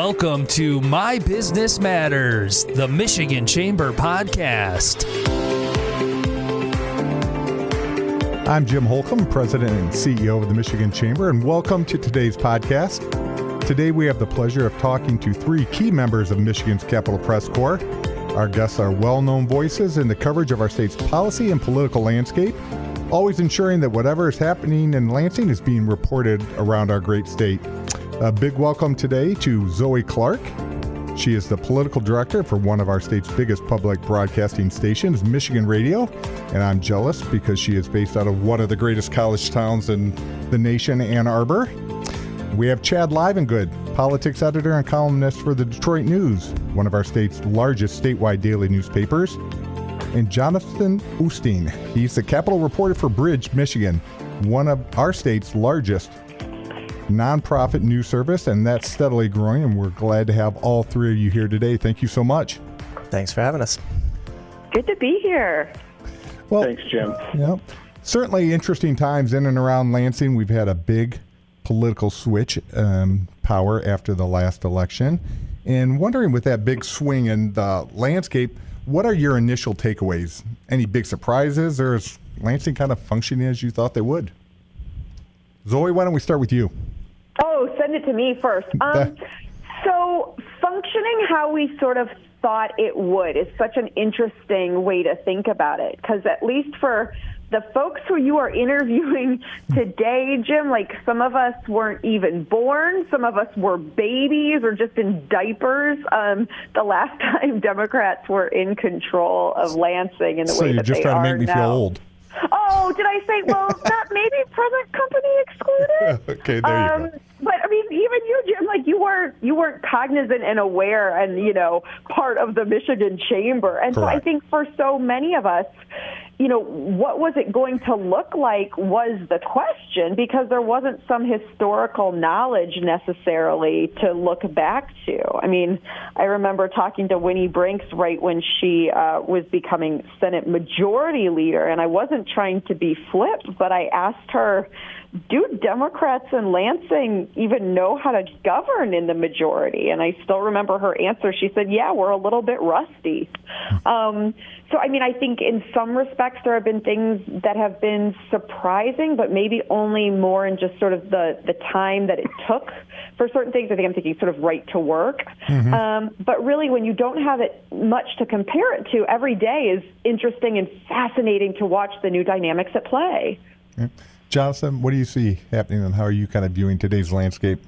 Welcome to My Business Matters, the Michigan Chamber podcast. I'm Jim Holcomb, President and CEO of the Michigan Chamber, and welcome to today's podcast. Today we have the pleasure of talking to three key members of Michigan's Capitol Press Corps. Our guests are well-known voices in the coverage of our state's policy and political landscape, always ensuring that whatever is happening in Lansing is being reported around our great state. A big welcome today to Zoe Clark. She is the political director for one of our state's biggest public broadcasting stations, Michigan Radio, and I'm jealous because she is based out of one of the greatest college towns in the nation, Ann Arbor. We have Chad Livengood, politics editor and columnist for the Detroit News, one of our state's largest statewide daily newspapers, and Jonathan Oosting. He's the Capitol reporter for Bridge, Michigan, one of our state's largest nonprofit news service, and that's steadily growing, and we're glad to have all three of you here today. Thank you so much. Thanks for having us. Good to be here. Well, thanks, Jim. Yeah, certainly interesting times in and around Lansing. We've had a big political switch power after the last election, and wondering with that big swing in the landscape, what are your initial takeaways? Any big surprises, or is Lansing kind of functioning as you thought they would? Zoe, why don't we start with you? Oh, send it to me first. So functioning how we sort of thought it would is such an interesting way to think about it, because at least for the folks who you are interviewing today, Jim, like some of us weren't even born, some of us were babies or just in diapers the last time Democrats were in control of Lansing in the way that they are now. So you're just trying to make me feel old. Oh, did I say, well, not maybe present company excluded? Okay, there you go. But I mean, even you, Jim, like you weren't cognizant and aware and, part of the Michigan Chamber. And Correct. So I think for so many of us, what was it going to look like was the question, because there wasn't some historical knowledge necessarily to look back to. I mean, I remember talking to Winnie Brinks right when she was becoming Senate Majority Leader, and I wasn't trying to be flip, but I asked her, do Democrats in Lansing even know how to govern in the majority? And I still remember her answer. She said, yeah, we're a little bit rusty. So, I mean, I think in some respects there have been things that have been surprising, but maybe only more in just sort of the time that it took for certain things. I think I'm thinking sort of right to work. Mm-hmm. But really, when you don't have it much to compare it to, every day is interesting and fascinating to watch the new dynamics at play. Yeah. Jonathan, what do you see happening, and how are you kind of viewing today's landscape?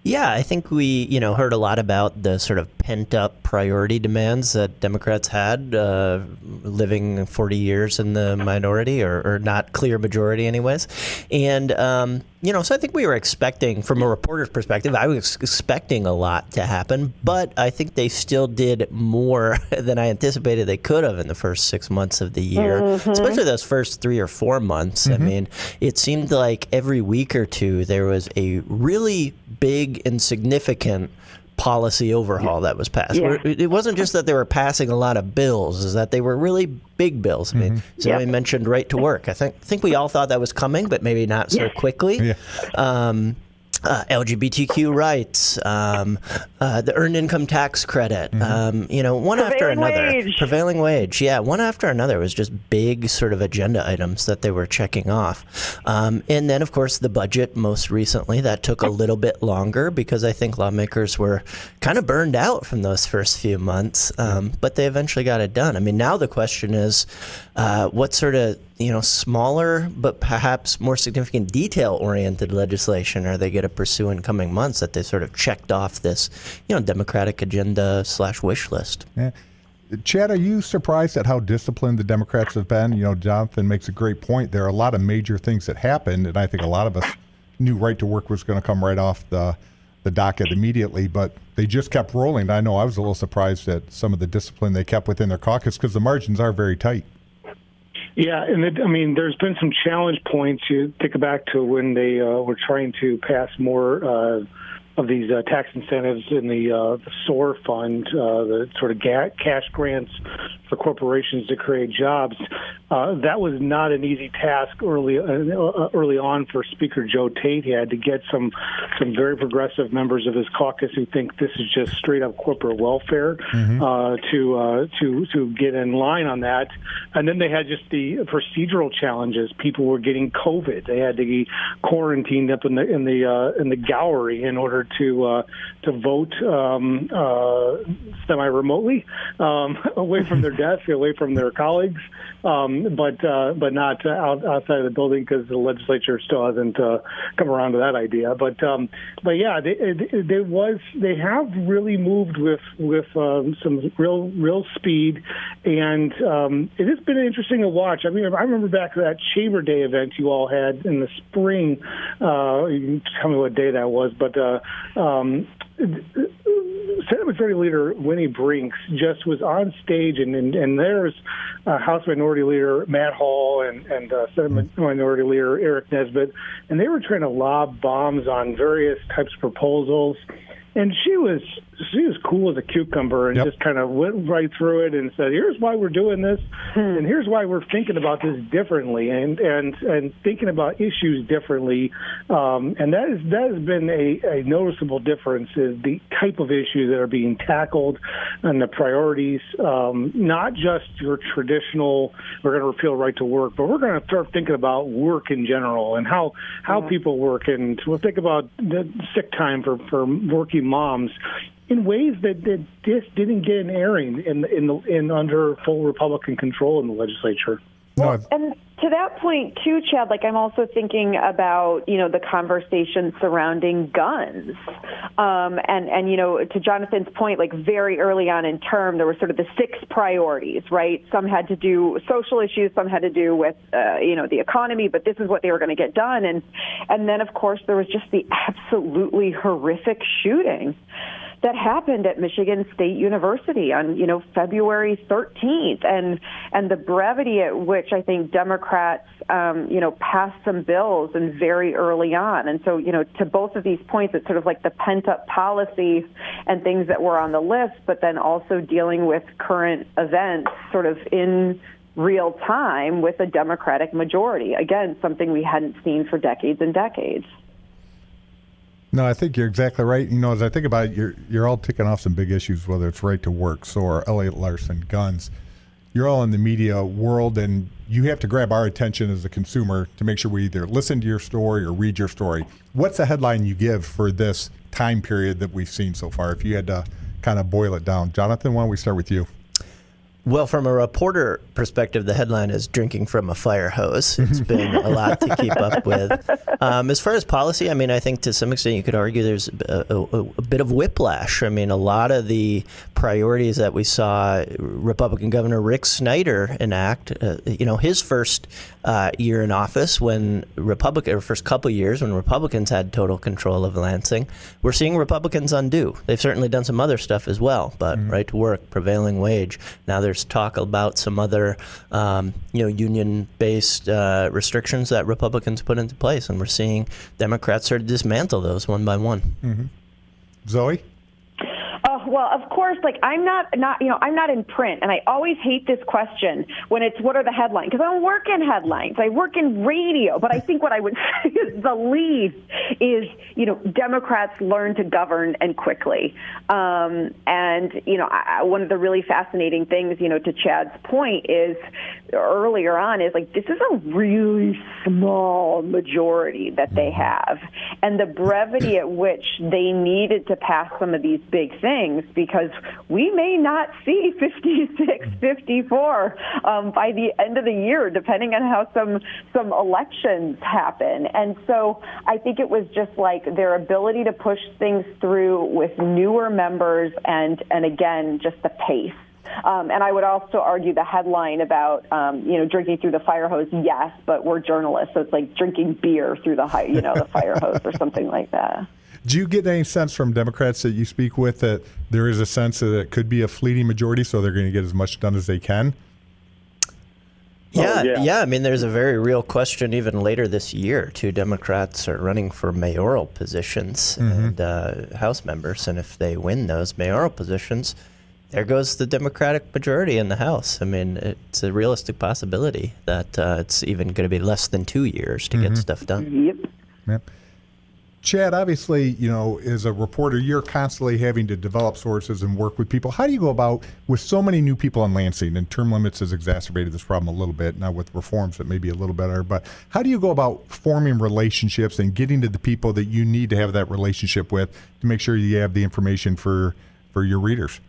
Yeah, I think we, heard a lot about the sort of pent-up priority demands that Democrats had, living 40 years in the minority, or not clear majority anyways. And, so I think we were expecting, from a reporter's perspective, I was expecting a lot to happen, but I think they still did more than I anticipated they could have in the first 6 months of the year, especially those first 3 or 4 months. I mean, it seemed like every week or two there was a really big and significant policy overhaul that was passed. Yeah. It wasn't just that they were passing a lot of bills, is that they were really big bills. I mean, Zoe mentioned right to work. I think we all thought that was coming, but maybe not so quickly. Yeah. LGBTQ rights, the earned income tax credit, one after another. Prevailing wage, yeah, one after another was just big sort of agenda items that they were checking off. And then, of course, the budget most recently, that took a little bit longer because I think lawmakers were kind of burned out from those first few months, but they eventually got it done. I mean, now the question is, what sort of smaller but perhaps more significant detail-oriented legislation are they going to pursue in coming months that they sort of checked off this, Democratic agenda / wish list? Yeah. Chad, are you surprised at how disciplined the Democrats have been? Jonathan makes a great point. There are a lot of major things that happened, and I think a lot of us knew right to work was going to come right off the docket immediately, but they just kept rolling. I know I was a little surprised at some of the discipline they kept within their caucus, because the margins are very tight. Yeah, and there's been some challenge points. You think back to when they were trying to pass more of these tax incentives in the SOAR fund, the sort of cash grants for corporations to create jobs. That was not an easy task early on for Speaker Joe Tate. He had to get some very progressive members of his caucus who think this is just straight up corporate welfare to get in line on that. And then they had just the procedural challenges. People were getting COVID. They had to be quarantined up in the gallery in order to vote semi-remotely, away from their desk, away from their colleagues, but not outside of the building because the legislature still hasn't come around to that idea. But yeah, they have really moved with some real speed, and it has been interesting to watch. I mean, I remember back to that Chamber Day event you all had in the spring. You can tell me what day that was, but Senate Majority Leader Winnie Brinks just was on stage, and there's House Minority Leader Matt Hall and Senate Minority Leader Eric Nesbitt, and they were trying to lob bombs on various types of proposals. And she was cool as a cucumber and just kind of went right through it and said, "Here's why we're doing this, and here's why we're thinking about this differently, and thinking about issues differently." And that has been a noticeable difference, is the type of issues that are being tackled and the priorities. Not just your traditional, we're going to repeal right to work, but we're going to start thinking about work in general and how people work, and we'll think about the sick time for working moms in ways that just didn't get an airing in under full Republican control in the legislature. Well, and to that point too, Chad, like I'm also thinking about, the conversation surrounding guns. And to Jonathan's point, like very early on in term, there were sort of the 6 priorities, right? Some had to do with social issues, some had to do with, the economy, but this is what they were going to get done. And then, of course, there was just the absolutely horrific shooting that happened at Michigan State University on, February 13th, and the brevity at which I think Democrats, passed some bills and very early on. And so, to both of these points, it's sort of like the pent-up policy and things that were on the list, but then also dealing with current events sort of in real time with a Democratic majority. Again, something we hadn't seen for decades and decades. No, I think you're exactly right. As I think about it, you're all ticking off some big issues, whether it's right to work, or Elliot Larson, guns. You're all in the media world, and you have to grab our attention as a consumer to make sure we either listen to your story or read your story. What's the headline you give for this time period that we've seen so far, if you had to kind of boil it down? Jonathan, why don't we start with you? Well, from a reporter perspective, the headline is "Drinking from a Fire Hose." It's been a lot to keep up with. As far as policy, I think to some extent you could argue there's a bit of whiplash. A lot of the priorities that we saw Republican Governor Rick Snyder enact, his first year in office first couple years when Republicans had total control of Lansing, we're seeing Republicans undo. They've certainly done some other stuff as well, but right to work, prevailing wage. Now there's talk about some other, union-based restrictions that Republicans put into place, and we're seeing Democrats sort of dismantle those one by one. Mm-hmm. Zoe? Well, of course, I'm not in print, and I always hate this question when it's what are the headlines? Because I don't work in headlines. I work in radio. But I think what I would say is the least is, Democrats learn to govern and quickly. And one of the really fascinating things, to Chad's point is earlier on is this is a really small majority that they have, and the brevity at which they needed to pass some of these big things, because we may not see 56, 54 by the end of the year, depending on how some elections happen. And so I think it was just their ability to push things through with newer members and again, just the pace. And I would also argue the headline about, drinking through the fire hose, yes, but we're journalists, so it's like drinking beer through the fire hose or something like that. Do you get any sense from Democrats that you speak with that there is a sense that it could be a fleeting majority, so they're going to get as much done as they can? Yeah. There's a very real question even later this year. 2 Democrats are running for mayoral positions and House members, and if they win those mayoral positions, there goes the Democratic majority in the House. I mean, it's a realistic possibility that it's even going to be less than 2 years to get stuff done. Yep. Chad, obviously, as a reporter, you're constantly having to develop sources and work with people. How do you go about, with so many new people in Lansing, and term limits has exacerbated this problem a little bit, now with reforms that may be a little better, but how do you go about forming relationships and getting to the people that you need to have that relationship with to make sure you have the information for your readers?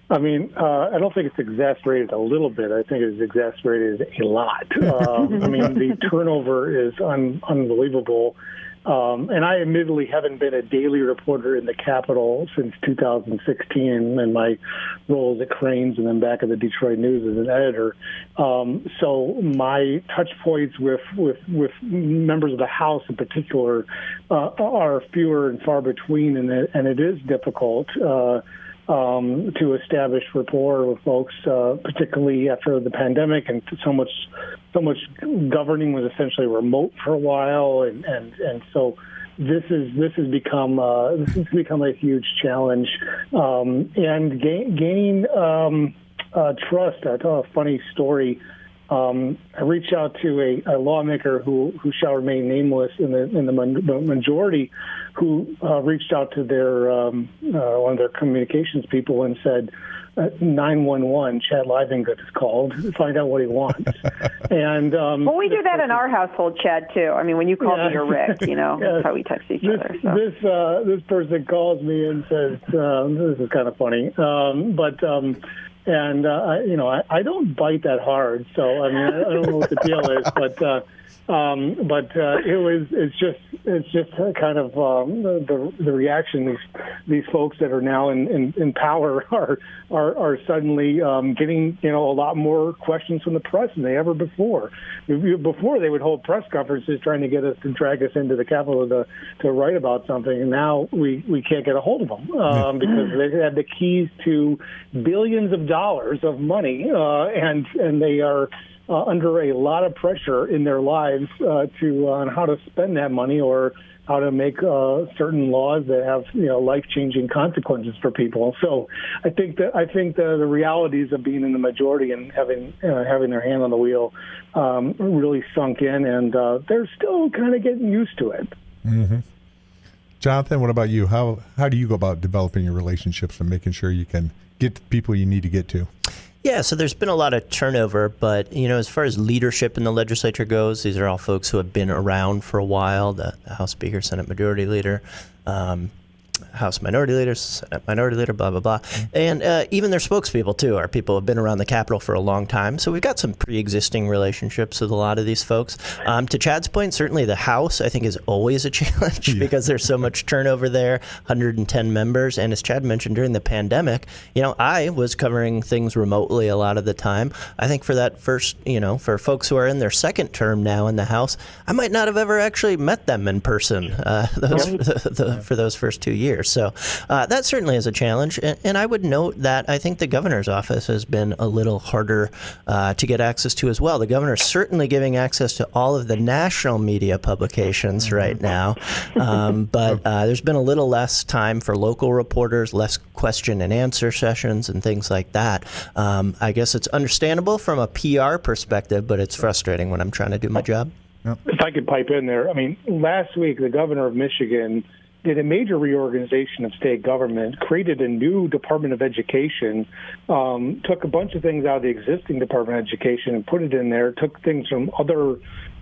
I mean, I don't think it's exacerbated a little bit. I think it's exacerbated a lot. I mean, the turnover is unbelievable. And I admittedly haven't been a daily reporter in the Capitol since 2016 and my roles at Cranes and then back at the Detroit News as an editor. So my touch points with members of the House in particular are fewer and far between, and it is difficult to establish rapport with folks, particularly after the pandemic, and so much governing was essentially remote for a while, and so this has become a huge challenge, and gaining trust. I tell a funny story. I reached out to a lawmaker who shall remain nameless in the majority, who reached out to their one of their communications people and said, 911, Chad Livengood is called, find out what he wants. And well, we do that in our household, Chad, too. I mean, when you call me or Rick, that's how we text each other. So. This person calls me and says, this is kind of funny, and I don't bite that hard, so I mean I don't know what the deal is, but it's just kind of the reaction. These folks that are now in power are suddenly getting a lot more questions from the press than they ever before. Before they would hold press conferences trying to get us to drag us into the Capitol to write about something, and now we can't get a hold of them because they have the keys to billions of dollars of money, and they are under a lot of pressure in their lives on how to spend that money or how to make certain laws that have life-changing consequences for people. So I think the realities of being in the majority and having their hand on the wheel really sunk in, and they're still kind of getting used to it. Mm-hmm. Jonathan, what about you? How do you go about developing your relationships and making sure you can get to people you need to get to? Yeah, so there's been a lot of turnover, but as far as leadership in the legislature goes, these are all folks who have been around for a while: the House Speaker, Senate Majority Leader, House Minority Leader, Senate Minority Leader, blah, blah, blah. And even their spokespeople, too, are people who have been around the Capitol for a long time. So we've got some pre-existing relationships with a lot of these folks. To Chad's point, certainly the House, I think, is always a challenge because there's so much turnover there, 110 members. And as Chad mentioned, during the pandemic, I was covering things remotely a lot of the time. I think for that first, for folks who are in their second term now in the House, I might not have ever actually met them in person for those first 2 years. So that certainly is a challenge. And I would note that I think the governor's office has been a little harder to get access to as well. The governor's certainly giving access to all of the national media publications right now. But there's been a little less time for local reporters, less question and answer sessions and things like that. I guess it's understandable from a PR perspective, but it's frustrating when I'm trying to do my job. If I could pipe in there, I mean, last week the governor of Michigan did a major reorganization of state government, created a new Department of Education, took a bunch of things out of the existing Department of Education and put it in there, took things from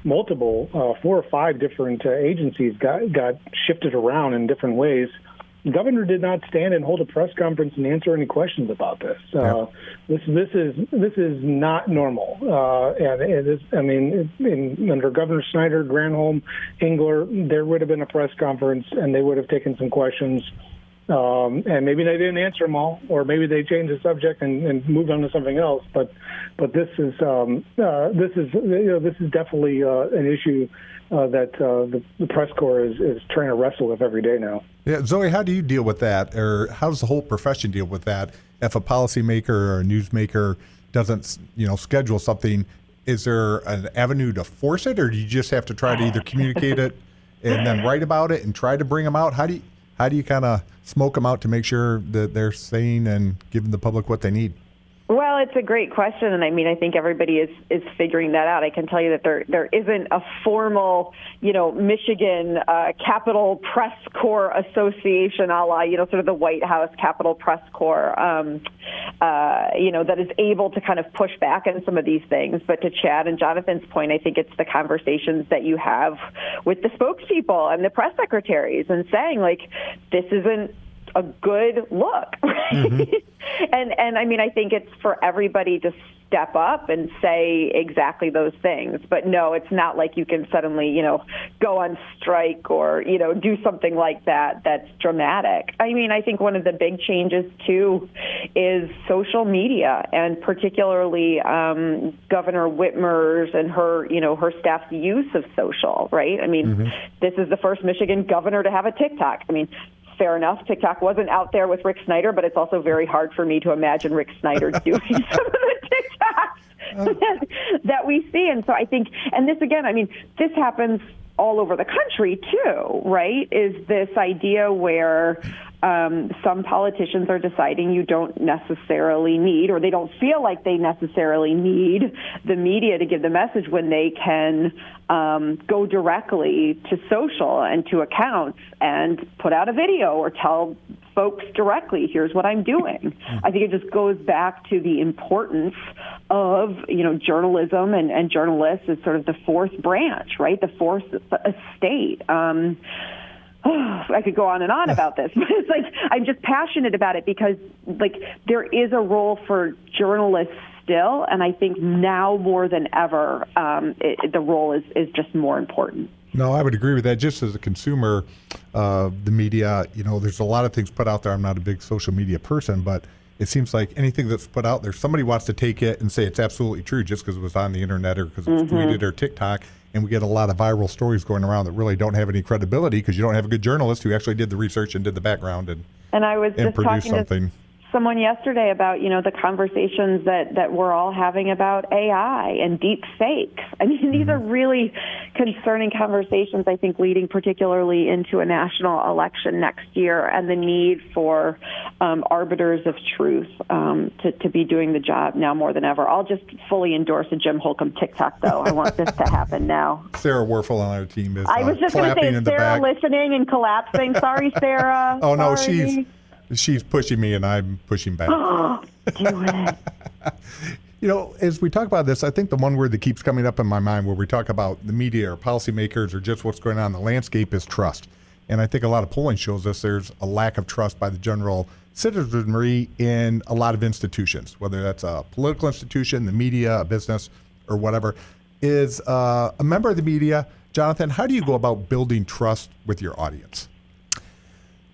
multiple 4 or 5 different agencies, got shifted around in different ways. The governor did not stand and hold a press conference and answer any questions about this. This is not normal, and it is. I mean, under Governor Snyder, Granholm, Engler, there would have been a press conference, and they would have taken some questions, and maybe they didn't answer them all, or maybe they changed the subject and moved on to something else. But this is definitely an issue that the press corps is trying to wrestle with every day now. Yeah, Zoe, how do you deal with that, or how does the whole profession deal with that? If a policymaker or a newsmaker doesn't, schedule something, is there an avenue to force it, or do you just have to try to either communicate it and then write about it and try to bring them out? How do How do you kind of smoke them out to make sure that they're saying and giving the public what they need? Well, it's a great question, and I mean, I think everybody is figuring that out. I can tell you that there isn't a formal, Michigan Capitol Press Corps Association, a la, sort of the White House Capitol Press Corps, that is able to kind of push back on some of these things. But to Chad and Jonathan's point, I think it's the conversations that you have with the spokespeople and the press secretaries and saying, like, this isn't a good look. Mm-hmm. And I mean, I think it's for everybody to step up and say exactly those things. But no, it's not like you can suddenly, go on strike or, do something like that that's dramatic. I mean, I think one of the big changes, too, is social media, and particularly Governor Whitmer's and her staff's use of social, right? I mean, This is the first Michigan governor to have a TikTok. I mean, fair enough, TikTok wasn't out there with Rick Snyder, but it's also very hard for me to imagine Rick Snyder doing some of the TikToks that we see. And so I think, and this again, I mean, this happens all over the country too, right? Is this idea where some politicians are deciding you don't necessarily need, or they don't feel like they necessarily need the media to give the message when they can go directly to social and to accounts and put out a video or tell folks directly, here's what I'm doing. I think it just goes back to the importance of, journalism and journalists as sort of the fourth branch, right? The fourth estate. I could go on and on about this, but it's like I'm just passionate about it because, like, there is a role for journalists still, and I think now more than ever, the role is just more important. No, I would agree with that. Just as a consumer of the media, there's a lot of things put out there. I'm not a big social media person, but it seems like anything that's put out there, somebody wants to take it and say it's absolutely true just because it was on the internet or because it was tweeted or TikTok. And we get a lot of viral stories going around that really don't have any credibility because you don't have a good journalist who actually did the research and did the background and I was just produced talking something. To someone yesterday about, the conversations that we're all having about AI and deep fakes. I mean, these are really concerning conversations, I think, leading particularly into a national election next year and the need for arbiters of truth to be doing the job now more than ever. I'll just fully endorse a Jim Holcomb TikTok, though. I want this to happen now. Sarah Werfel on our team is I was just going to say, is Sarah listening and collapsing? Sorry, Sarah. Oh, no, Sorry. She's pushing me and I'm pushing back. Do it. As we talk about this, I think the one word that keeps coming up in my mind where we talk about the media or policymakers or just what's going on in the landscape is trust. And I think a lot of polling shows us there's a lack of trust by the general citizenry in a lot of institutions, whether that's a political institution, the media, a business, or whatever. Is a member of the media, Jonathan, how do you go about building trust with your audience?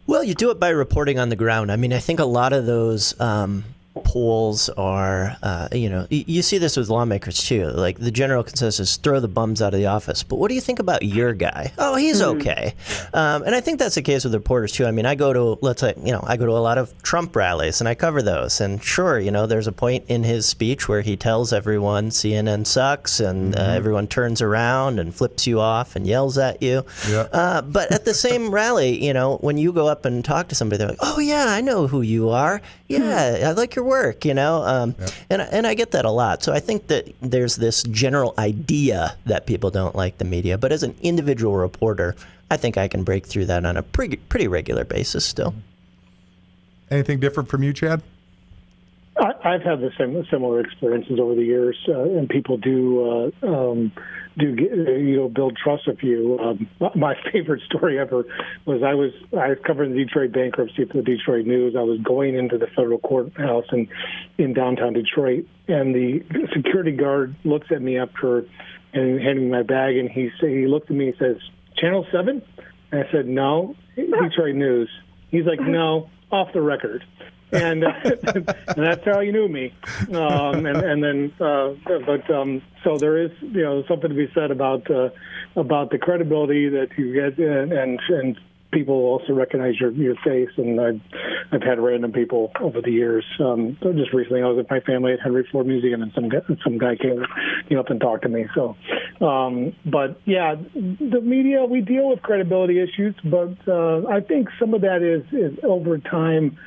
Well, you do it by reporting on the ground. I mean, I think a lot of those polls are, you see this with lawmakers too. Like the general consensus, throw the bums out of the office. But what do you think about your guy? Oh, he's okay. And I think that's the case with reporters too. I mean, I go to a lot of Trump rallies and I cover those. And sure, there's a point in his speech where he tells everyone CNN sucks and everyone turns around and flips you off and yells at you. Yeah. But at the same rally, when you go up and talk to somebody, they're like, oh yeah, I know who you are. Yeah, I like your work, and I get that a lot. So I think that there's this general idea that people don't like the media, but as an individual reporter, I think I can break through that on a pretty regular basis still. Anything different from you, Chad? I've had the similar experiences over the years, and people do build trust with you. My favorite story ever was I was covering the Detroit bankruptcy for the Detroit News. I was going into the federal courthouse in downtown Detroit, and the security guard looks at me after and handing me my bag, and he looked at me and says, "Channel 7?" And I said, "No, Detroit News." He's like, "No, off the record." And that's how you knew me. So there is, something to be said about the credibility that you get, and people also recognize your face. And I've had random people over the years. Just recently, I was with my family at Henry Ford Museum, and some guy came up and talked to me. So But yeah, the media, we deal with credibility issues, but I think some of that is over time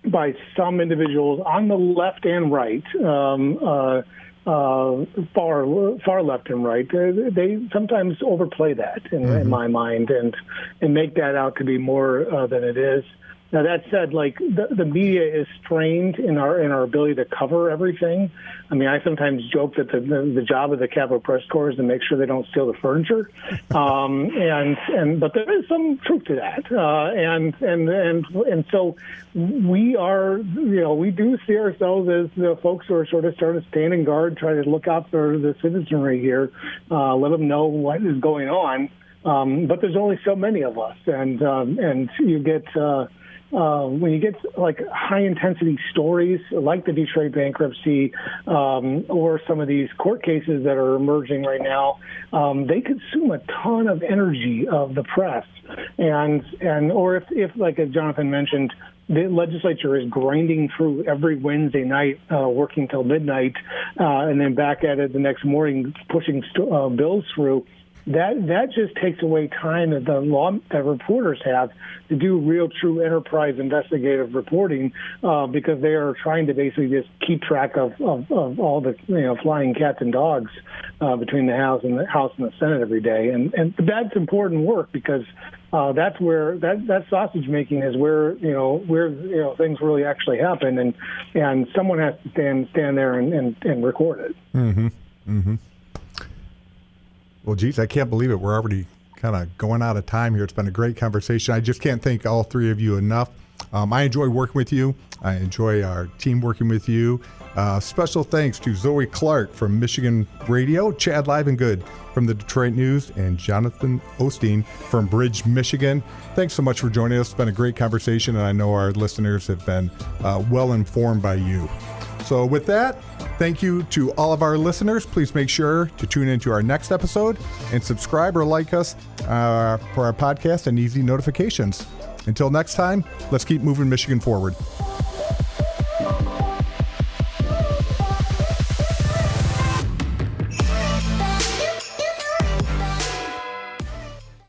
by some individuals on the left and right, far left and right. They sometimes overplay that in my mind and make that out to be more than it is. Now, that said, like the media is strained in our ability to cover everything. I mean, I sometimes joke that the job of the Capitol Press Corps is to make sure they don't steal the furniture, but there is some truth to that, and so we are, we do see ourselves as the folks who are sort of standing guard, trying to look out for the citizenry here, let them know what is going on. But there's only so many of us, and you get. When you get like high-intensity stories like the Detroit bankruptcy or some of these court cases that are emerging right now, they consume a ton of energy of the press. Or if like as Jonathan mentioned, the legislature is grinding through every Wednesday night, working till midnight, and then back at it the next morning, pushing bills through. That just takes away time that that reporters have to do real, true enterprise investigative reporting because they are trying to basically just keep track of all the flying cats and dogs between the House and the Senate every day, and that's important work because that's where that sausage making is where things really actually happen, and someone has to stand there and record it. Mm-hmm. Mm-hmm. Well, geez, I can't believe it. We're already kind of going out of time here. It's been a great conversation. I just can't thank all three of you enough. I enjoy working with you. I enjoy our team working with you. Special thanks to Zoe Clark from Michigan Radio, Chad Livengood from the Detroit News, and Jonathan Oosting from Bridge, Michigan. Thanks so much for joining us. It's been a great conversation, and I know our listeners have been well informed by you. So with that, thank you to all of our listeners. Please make sure to tune into our next episode and subscribe or like us for our podcast and easy notifications. Until next time, let's keep moving Michigan forward.